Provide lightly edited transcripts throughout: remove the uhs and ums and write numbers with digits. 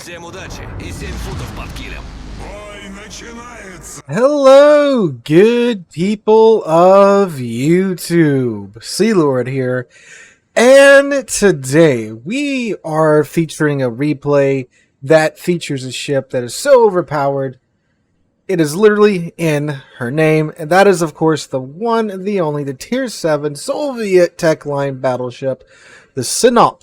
Всем удачи и 7 футов под килем. Бой начинается! Hello, good people of YouTube. Sealord here. And today we are featuring a replay that features a ship that is so overpowered. It is literally in her name, and that is, of course, the one and the only, the Tier 7 Soviet tech line battleship, the Synop.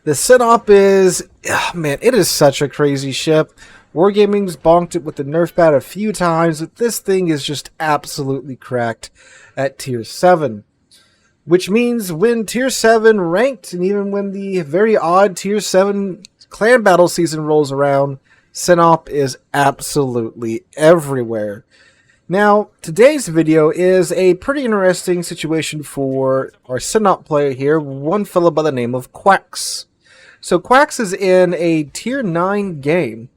The Synop is, man, it is such a crazy ship. Wargaming's bonked it with the nerf pad a few times, but this thing is just absolutely cracked at Tier 7. Which means when Tier 7 ranked, and even when the very odd Tier 7 clan battle season rolls around, Synop is absolutely everywhere. Now, today's video is a pretty interesting situation for our Synop player here, one fellow by the name of Quacks. So Quacks is in a Tier 9 game.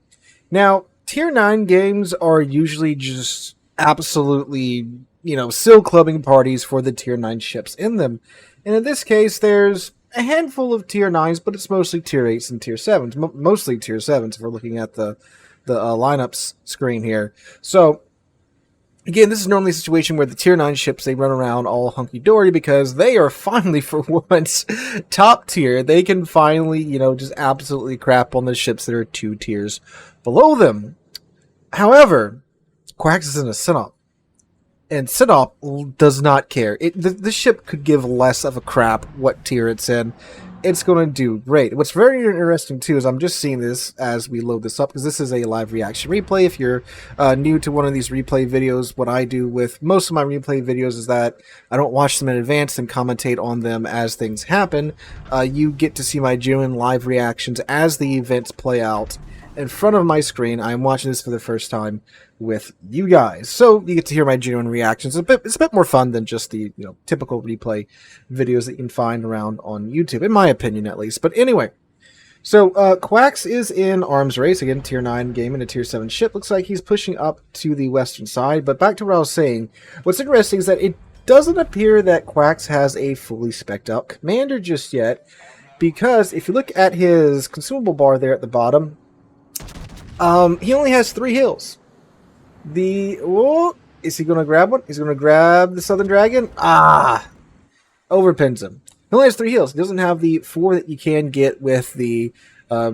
Now, Tier 9 games are usually just absolutely, seal clubbing parties for the Tier 9 ships in them. And in this case, there's a handful of Tier 9s, but it's mostly Tier 8s and Tier 7s. Mostly Tier 7s if we're looking at the lineups screen here. So, again, this is normally a situation where the Tier 9 ships, they run around all hunky-dory because they are finally, for once, top tier. They can finally, just absolutely crap on the ships that are 2 tiers below them. However, Quacks is in a Synop, and Synop does not care. The ship could give less of a crap what tier it's in. It's going to do great. What's very interesting, too, is I'm just seeing this as we load this up, because this is a live reaction replay. If you're new to one of these replay videos, what I do with most of my replay videos is that I don't watch them in advance and commentate on them as things happen. You get to see my genuine live reactions as the events play out in front of my screen. I'm watching this for the first time with you guys, so you get to hear my genuine reactions. It's a bit more fun than just the typical replay videos that you can find around on YouTube, in my opinion at least. But anyway, so Quacks is in arms race again, Tier 9 game in a Tier 7 ship. Looks like he's pushing up to the western side. But back to what I was saying, what's interesting is that it doesn't appear that Quacks has a fully spec'd out commander just yet, because if you look at his consumable bar there at the bottom, he only has 3 hills. Is he going to grab one? He's going to grab the Southern Dragon. Overpins him. He only has 3 heals. He doesn't have the 4 that you can get with the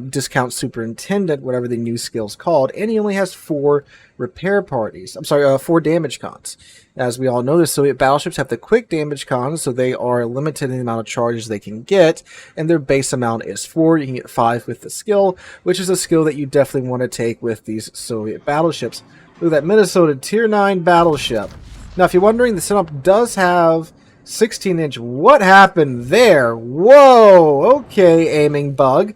Discount Superintendent, whatever the new skill's called. And he only has 4 repair parties. 4 damage cons. As we all know, the Soviet battleships have the quick damage cons, so they are limited in the amount of charges they can get, and their base amount is 4. You can get 5 with the skill, which is a skill that you definitely want to take with these Soviet battleships. Look at that Minnesota Tier 9 battleship. Now, if you're wondering, the Synop does have 16-inch. What happened there? Whoa! Okay, aiming bug.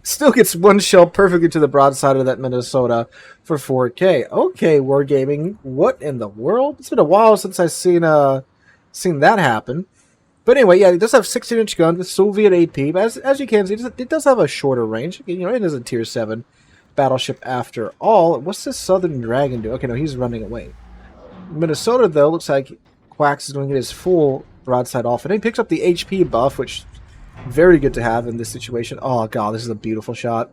Still gets 1 shell perfectly to the broadside of that Minnesota for 4K. Okay, Wargaming. What in the world? It's been a while since I've seen that happen. But anyway, yeah, it does have 16-inch gun with Soviet AP. But as you can see, it does have a shorter range. It is a Tier 7 battleship after all. What's this Southern Dragon do? Okay, no, he's running away. Minnesota, though, looks like Quacks is going to get his full broadside off. And he picks up the HP buff, which very good to have in this situation. Oh, God, this is a beautiful shot.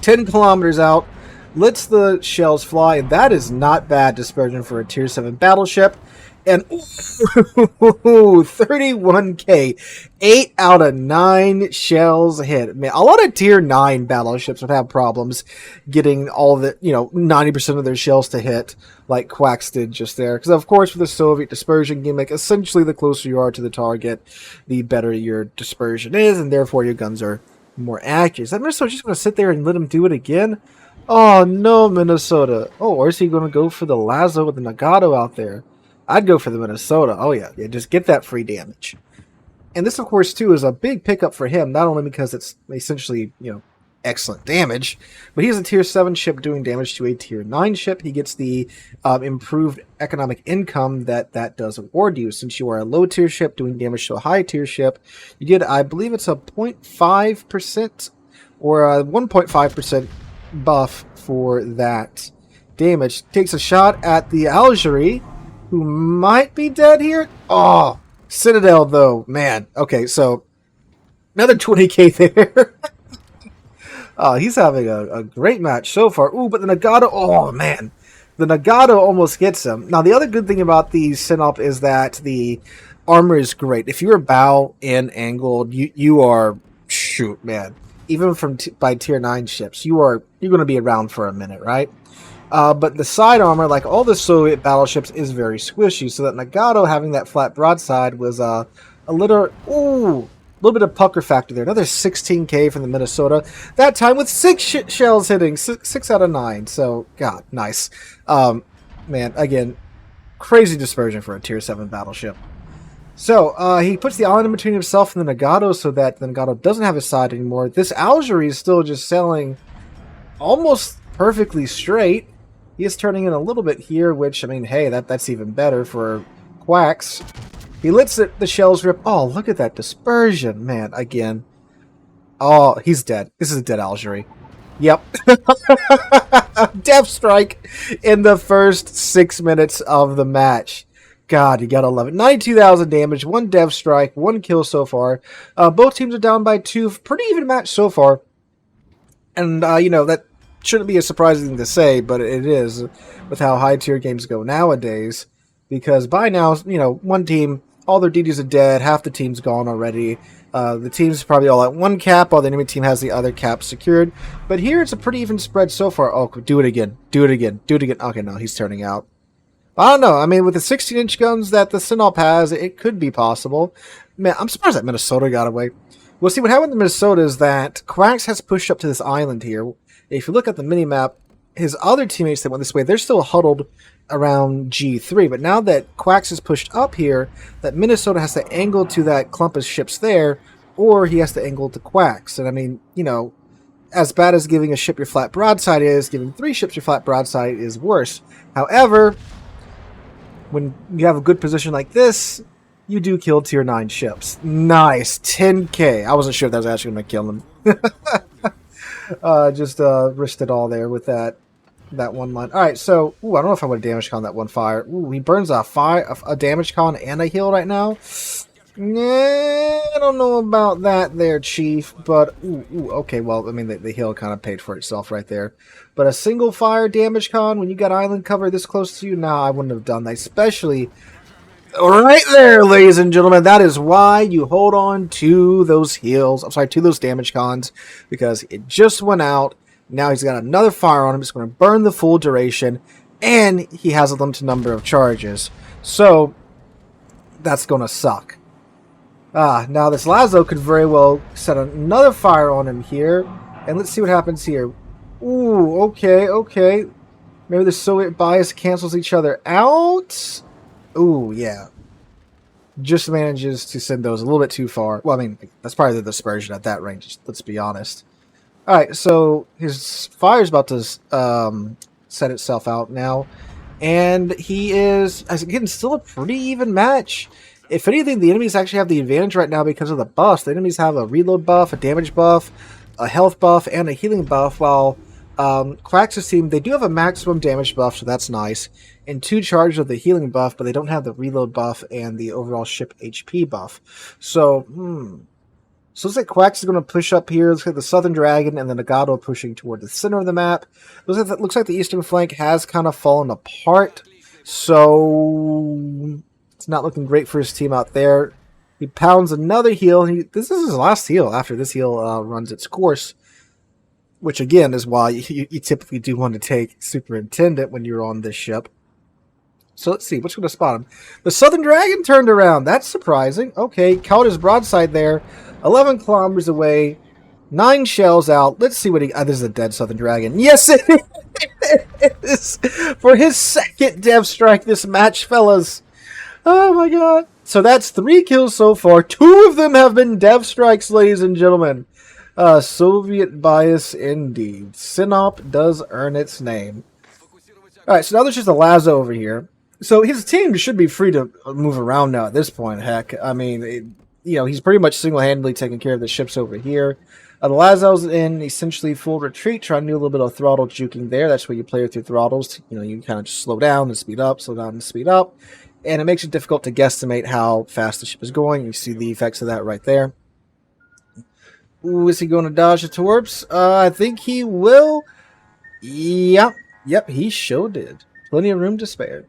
10 kilometers out. Lets the shells fly. And that is not bad dispersion for a Tier 7 battleship. And 31k, 8 out of 9 shells hit. Man, a lot of Tier 9 battleships would have problems getting all the 90% of their shells to hit, like Quacks did just there. Because of course, with the Soviet dispersion gimmick, essentially the closer you are to the target, the better your dispersion is, and therefore your guns are more accurate. Is that Minnesota just going to sit there and let him do it again? Oh no, Minnesota. Oh, or is he going to go for the Lazo with the Nagato out there? I'd go for the Minnesota. Oh, yeah, just get that free damage. And this, of course, too, is a big pickup for him, not only because it's essentially, excellent damage, but he's a Tier 7 ship doing damage to a Tier 9 ship. He gets the improved economic income that does award you. Since you are a low-tier ship doing damage to a high-tier ship, you get, I believe it's a 0.5% or a 1.5% buff for that damage. Takes a shot at the Algerie, who might be dead here. Oh, Citadel, though. Man. Okay, so another 20k there. He's having a great match so far. Ooh, but the Nagato, oh man. The Nagato almost gets him. Now, the other good thing about the Synop is that the armor is great. If you're bow in angled, you are, shoot, man. Even from by tier 9 ships, you're going to be around for a minute, right? But the side armor, like all the Soviet battleships, is very squishy. So that Nagato having that flat broadside was a little bit of pucker factor there. Another 16k from the Minnesota. That time with 6 shells hitting, 6 out of 9. So, God, nice. Man, again, crazy dispersion for a tier 7 battleship. So, he puts the island in between himself and the Nagato so that the Nagato doesn't have his side anymore. This Algerie is still just sailing almost perfectly straight. He is turning in a little bit here, which, I mean, hey, that's even better for Quacks. He lets the shells rip. Oh, look at that dispersion, man, again. Oh, he's dead. This is a dead Algerie. Yep. Death strike in the first 6 minutes of the match. God, you gotta love it. 92,000 damage, 1 death strike, 1 kill so far. Both teams are down by 2. Pretty even match so far. And, you know, that shouldn't be a surprising thing to say, but it is with how high tier games go nowadays. Because by now, you know, one team, all their DDs are dead, half the team's gone already. The team's probably all at 1 cap, while the enemy team has the other cap secured. But here it's a pretty even spread so far. Oh, do it again. Do it again. Do it again. Okay, no, he's turning out. I don't know. I mean, with the 16-inch guns that the Synop has, it could be possible. Man, I'm surprised that Minnesota got away. Well, see, what happened to Minnesota is that Quacks has pushed up to this island here. If you look at the minimap, his other teammates that went this way, they're still huddled around G3. But now that Quacks is pushed up here, that Minnesota has to angle to that clump of ships there, or he has to angle to Quacks. And I mean, you know, as bad as giving a ship your flat broadside is, giving 3 ships your flat broadside is worse. However, when you have a good position like this, you do kill tier 9 ships. Nice. 10k. I wasn't sure if that was actually going to kill him. Just risked it all there with that one line. Alright, so, I don't know if I would have damage con that one fire. He burns a damage con and a heal right now. Nah, I don't know about that there, Chief, but, okay, well, I mean, the heal kind of paid for itself right there. But a single fire damage con, when you got island cover this close to you, nah, I wouldn't have done that, especially right there, ladies and gentlemen. That is why you hold on to those heals, to those damage cons, because it just went out. Now he's got another fire on him, it's going to burn the full duration, and he has a limited number of charges. So, that's going to suck. Now this Lazo could very well set another fire on him here. And let's see what happens here. Ooh, okay. Maybe the Soviet bias cancels each other out. Ooh, yeah. Just manages to send those a little bit too far. Well, I mean, that's probably the dispersion at that range, let's be honest. Alright, so his fire's about to set itself out now. And he is, again, still a pretty even match. If anything, the enemies actually have the advantage right now because of the buffs. The enemies have a reload buff, a damage buff, a health buff, and a healing buff, while Quacks' team, they do have a maximum damage buff, so that's nice, and 2 charges of the healing buff, but they don't have the reload buff and the overall ship HP buff. So, So looks like Quacks is going to push up here. Looks like the Southern Dragon and the Nagato pushing toward the center of the map. Looks like the eastern flank has kind of fallen apart, so it's not looking great for his team out there. He pounds another heal. This is his last heal after this heal runs its course, which again is why you typically do want to take Superintendent when you're on this ship. So let's see, what's going to spot him? The Southern Dragon turned around. That's surprising. Okay, caught his broadside there. 11 kilometers away. 9 shells out. Let's see what he... this is a dead Southern Dragon. Yes, it is! For his second death strike this match, fellas. Oh my god. So that's 3 kills so far. 2 of them have been death strikes, ladies and gentlemen. Soviet bias indeed. Synop does earn its name. Alright, so now there's just a Lazo over here. So his team should be free to move around now at this point. Heck, I mean, he's pretty much single-handedly taking care of the ships over here. The Lazo's in essentially full retreat, trying to do a little bit of throttle juking there. That's where you play with your throttles. You kind of just slow down and speed up, slow down and speed up. And it makes it difficult to guesstimate how fast the ship is going. You see the effects of that right there. Ooh, is he going to dodge the torps? I think he will. Yep, he sure did. Plenty of room to spare.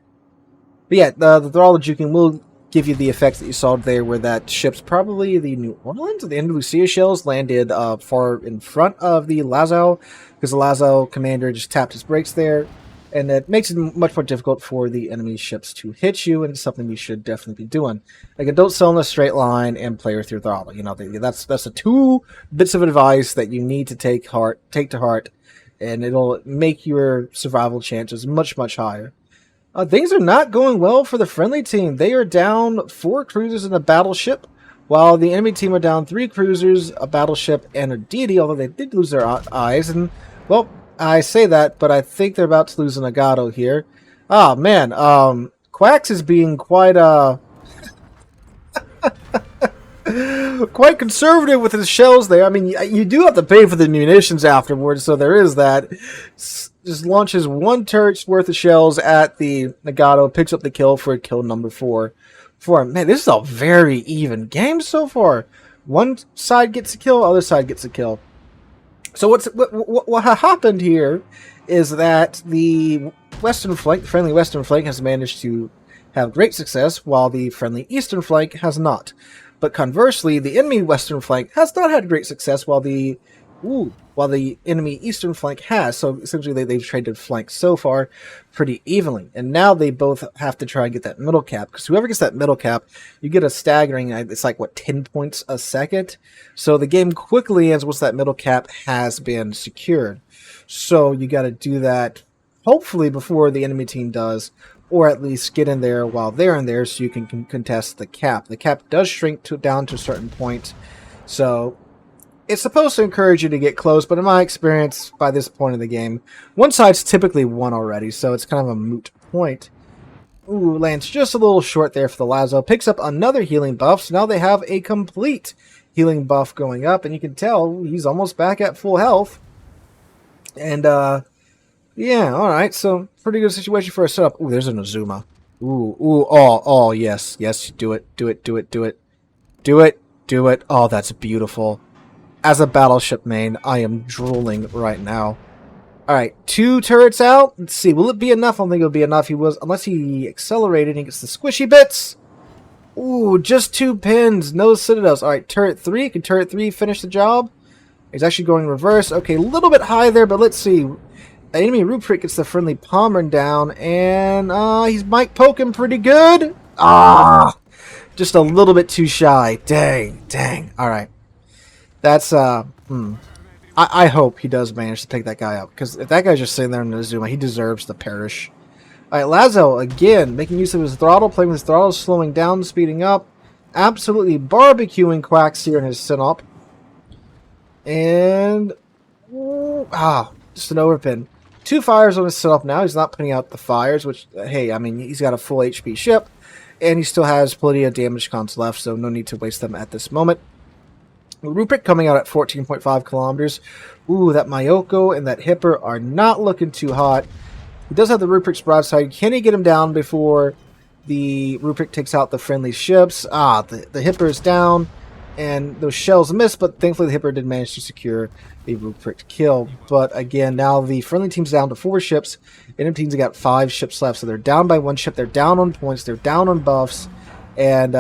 But yeah, the throttle juking will give you the effects that you saw there, where that ship's probably the New Orleans or the Andalusia shells landed far in front of the Lazo, because the Lazo commander just tapped his brakes there, and that makes it much more difficult for the enemy ships to hit you, and it's something you should definitely be doing. Like, don't sail in a straight line and play with your throttle. You know, that's the 2 bits of advice that you need to take to heart, and it'll make your survival chances much higher. Things are not going well for the friendly team. They are down 4 cruisers and a battleship, while the enemy team are down 3 cruisers, a battleship, and a deity, although they did lose their eyes. And, well, I say that, but I think they're about to lose an Agato here. Oh, man. Quax is being quite, quite conservative with his shells there. I mean, you do have to pay for the munitions afterwards, so there is that. Just launches 1 turret's worth of shells at the Nagato, picks up the kill for kill number 4. Man, this is a very even game so far. One side gets a kill, other side gets a kill. So what happened here is that the western flank, the friendly western flank, has managed to have great success, while the friendly eastern flank has not. But conversely, the enemy western flank has not had great success, while the enemy eastern flank has. So essentially they've traded flanks so far pretty evenly. And now they both have to try and get that middle cap, because whoever gets that middle cap, you get a staggering, it's like, what, 10 points a second? So the game quickly ends once that middle cap has been secured. So you got to do that hopefully before the enemy team does, or at least get in there while they're in there so you can contest the cap. The cap does shrink down to a certain point. So it's supposed to encourage you to get close, but in my experience, by this point in the game, one side's typically won already, so it's kind of a moot point. Ooh, lands just a little short there for the Lazo. Picks up another healing buff, so now they have a complete healing buff going up, and you can tell he's almost back at full health. And, yeah, alright, so pretty good situation for a setup. Ooh, there's an Azuma. Oh, yes, do it. Oh, that's beautiful. As a battleship main, I am drooling right now. Alright, 2 turrets out. Let's see, will it be enough? I don't think it'll be enough. Unless he accelerated and he gets the squishy bits. Ooh, just 2 pins, no citadels. Alright, turret 3. Can turret 3 finish the job? He's actually going reverse. Okay, a little bit high there, but let's see. Enemy Rupert gets the friendly Palmer down, and he's Mike poking pretty good. Just a little bit too shy. Dang. Alright. That's, I hope he does manage to pick that guy up, because if that guy's just sitting there in the Azuma, he deserves to perish. Alright, Lazo, again, making use of his throttle, playing with his throttle, slowing down, speeding up. Absolutely barbecuing Quacks here in his Synop. And, just an overpin. 2 fires on his Synop now. He's not putting out the fires, which, hey, I mean, he's got a full HP ship, and he still has plenty of damage cons left, so no need to waste them at this moment. Rupert coming out at 14.5 kilometers. Ooh, that Mayoko and that Hipper are not looking too hot. He does have the Rupert's broadside. Can he get him down before the Rupert takes out the friendly ships? The Hipper is down, and those shells miss, but thankfully the Hipper did manage to secure the Rupert kill. But again, now the friendly team's down to 4 ships. Enemy team's got 5 ships left, so they're down by 1 ship. They're down on points. They're down on buffs. And,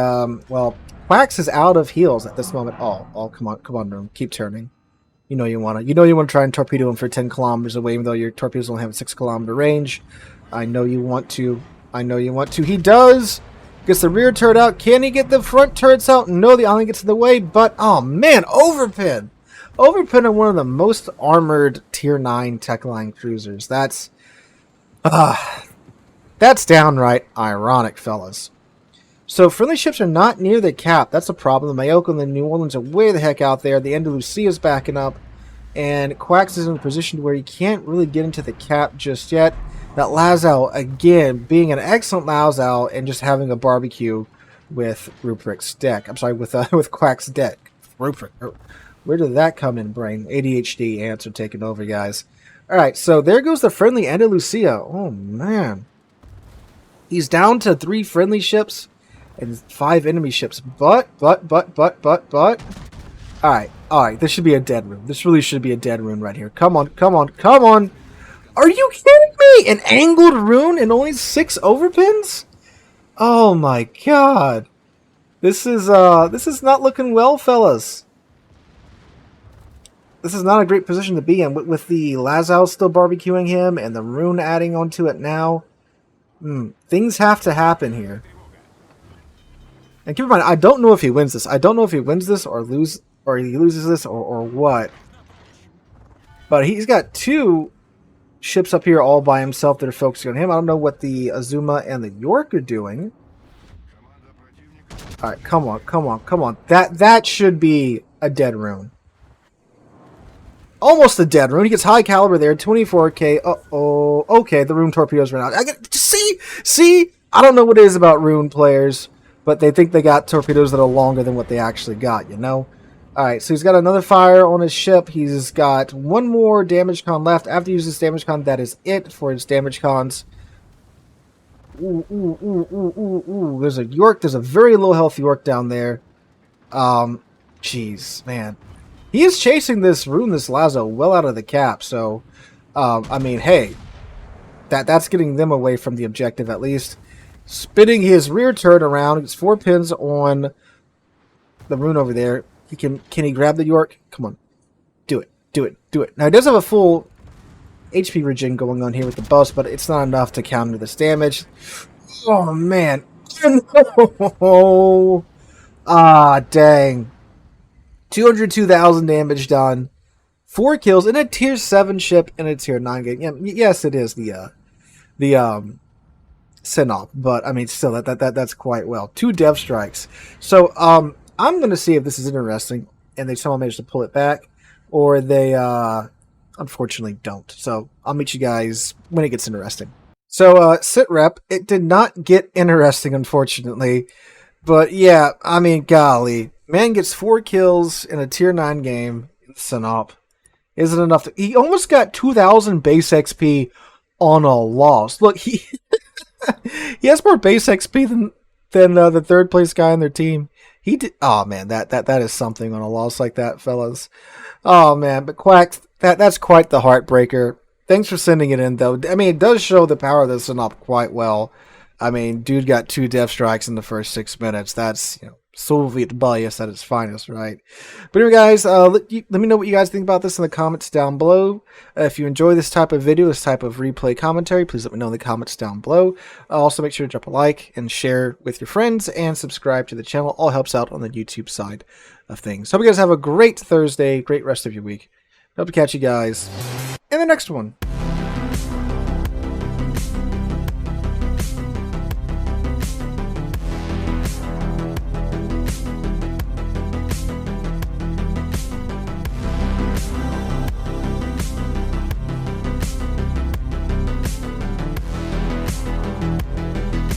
well, Quax is out of heals at this moment. Oh, come on, Room. Keep turning. You know you want to try and torpedo him for 10 kilometers away, even though your torpedoes only have a 6-kilometer range. I know you want to. He does! Gets the rear turret out. Can he get the front turrets out? No, the island gets in the way, but, oh man, Overpin! Overpin are one of the most armored Tier 9 tech line cruisers. That's downright ironic, fellas. So friendly ships are not near the cap. That's a problem. The Mayoko and the New Orleans are way the heck out there. The Andalusia is backing up. And Quax is in a position where he can't really get into the cap just yet. That Lazo, again, being an excellent Lazo and just having a barbecue with Rupert's deck. I'm sorry, with Quack's deck. Rupert. Where did that come in, brain? ADHD ants are taking over, guys. Alright, so there goes the friendly Andalusia. Oh, man. He's down to 3 friendly ships and 5 enemy ships. But. Alright. Alright, this should be a dead rune. This really should be a dead rune right here. Come on, come on, come on! Are you kidding me? An angled rune and only 6 overpins? Oh my god. This is not looking well, fellas. This is not a great position to be in. With the Lazao still barbecuing him and the rune adding onto it now. Things have to happen here. And keep in mind, I don't know if he wins this. I don't know if he wins this or he loses this or what. But he's got 2 ships up here all by himself that are focusing on him. I don't know what the Azuma and the York are doing. Alright, come on, come on, come on. That should be a dead rune. Almost a dead rune. He gets high caliber there, 24k. Uh-oh. Okay, the rune torpedoes ran out. See? I don't know what it is about rune players, but they think they got torpedoes that are longer than what they actually got, you know? Alright, so he's got another fire on his ship. He's got 1 more damage con left. After he uses damage con, that is it for his damage cons. Ooh. There's a York. There's a very low health York down there. Jeez, man. He is chasing this rune, this Lazo, well out of the cap. So, I mean, hey. That's getting them away from the objective, at least. Spinning his rear turret around. Gets 4 pins on the rune over there. Can he grab the York? Come on. Do it. Now, he does have a full HP regen going on here with the bust, but it's not enough to counter this damage. Oh, man. No. Ah, dang. 202,000 damage done. 4 kills in a tier 7 ship and a tier 9 game. Yeah, yes, it is the Synop, but I mean, still, that's quite well. 2 dev strikes. So, I'm going to see if this is interesting and they somehow manage to pull it back, or they, unfortunately don't. So I'll meet you guys when it gets interesting. So sit rep, it did not get interesting, unfortunately. But yeah, I mean, golly. Man gets 4 kills in a tier 9 game in Synop. Isn't enough to... He almost got 2,000 base XP on a loss. Look, he has more base XP than the 3rd place guy on their team. He did... Oh man, that is something on a loss like that, fellas. Oh man, but Quack, that's quite the heartbreaker. Thanks for sending it in, though. I mean, it does show the power of the Synop quite well. I mean, dude got 2 death strikes in the first 6 minutes. That's, you know, Soviet bias at its finest, right? But anyway, guys, let me know what you guys think about this in the comments down below. If you enjoy this type of video, this type of replay commentary, please let me know in the comments down below. Also, make sure to drop a like and share with your friends and subscribe to the channel. All helps out on the YouTube side of things. Hope you guys have a great Thursday, great rest of your week. Hope to catch you guys in the next one.